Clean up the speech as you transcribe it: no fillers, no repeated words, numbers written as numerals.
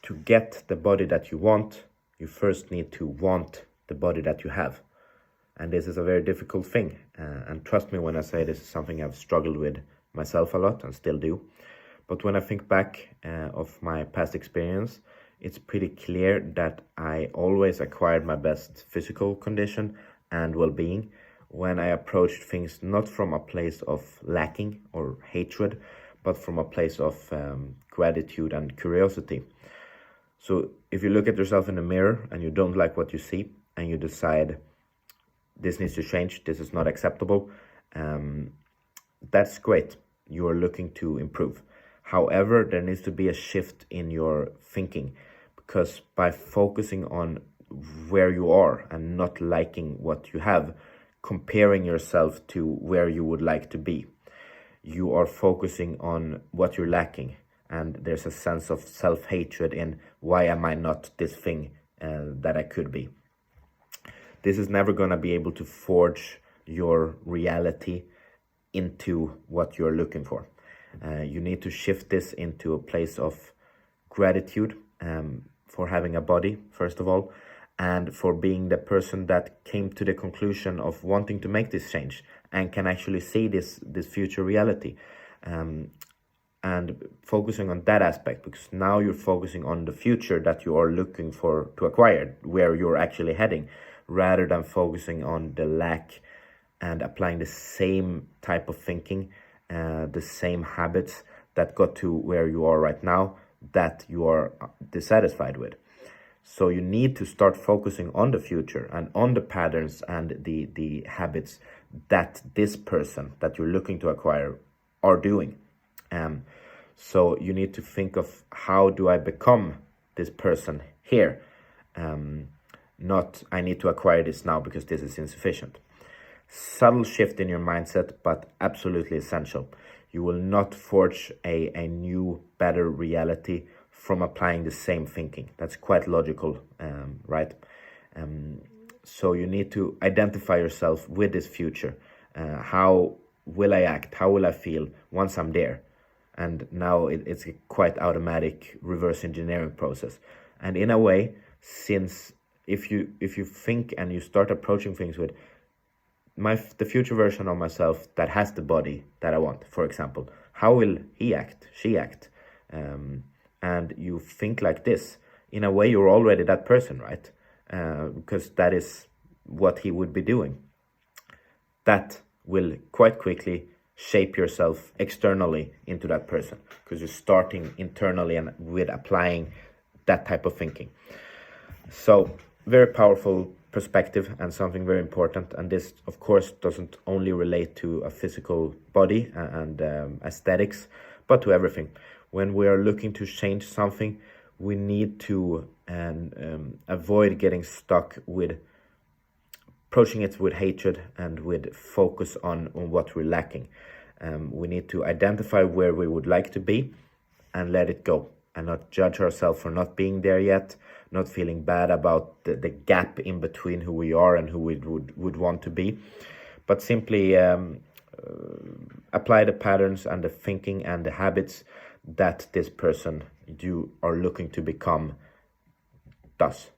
to get the body that you want, you first need to want the body that you have. And this is a very difficult thing. And trust me when I say this is something I've struggled with myself a lot and still do. But when I think back of my past experience, it's pretty clear that I always acquired my best physical condition and well-being when I approached things not from a place of lacking or hatred, but from a place of gratitude and curiosity. So if you look at yourself in the mirror and you don't like what you see and you decide this needs to change, this is not acceptable, that's great. You are looking to improve. However, there needs to be a shift in your thinking, because by focusing on where you are and not liking what you have, comparing yourself to where you would like to be, you are focusing on what you're lacking. And there's a sense of self-hatred in, why am I not this thing that I could be? This is never going to be able to forge your reality into what you're looking for. You need to shift this into a place of gratitude for having a body, first of all, and for being the person that came to the conclusion of wanting to make this change and can actually see this future reality. And focusing on that aspect, because now you're focusing on the future that you are looking for to acquire, where you're actually heading, rather than focusing on the lack and applying the same type of thinking, the same habits that got to where you are right now that you are dissatisfied with. So you need to start focusing on the future and on the patterns and the habits that this person that you're looking to acquire are doing. So you need to think of, how do I become this person here? Not I need to acquire this now because this is insufficient. Subtle shift in your mindset, but absolutely essential. You will not forge a new, better reality from applying the same thinking. That's quite logical, right? So you need to identify yourself with this future. How will I act? How will I feel once I'm there? And now it's a quite automatic reverse engineering process. And in a way, since if you think and you start approaching things with the future version of myself that has the body that I want, for example, how will he act, she act? And you think like this, in a way you're already that person, right? Because that is what he would be doing. That will quite quickly shape yourself externally into that person, because you're starting internally and with applying that type of thinking. So very powerful perspective and something very important. And this, of course, doesn't only relate to a physical body and aesthetics, but to everything. When we are looking to change something, we need to avoid getting stuck with approaching it with hatred and with focus on what we're lacking. We need to identify where we would like to be and let it go, and not judge ourselves for not being there yet, not feeling bad about the gap in between who we are and who we would want to be, but simply apply the patterns and the thinking and the habits that this person you are looking to become does.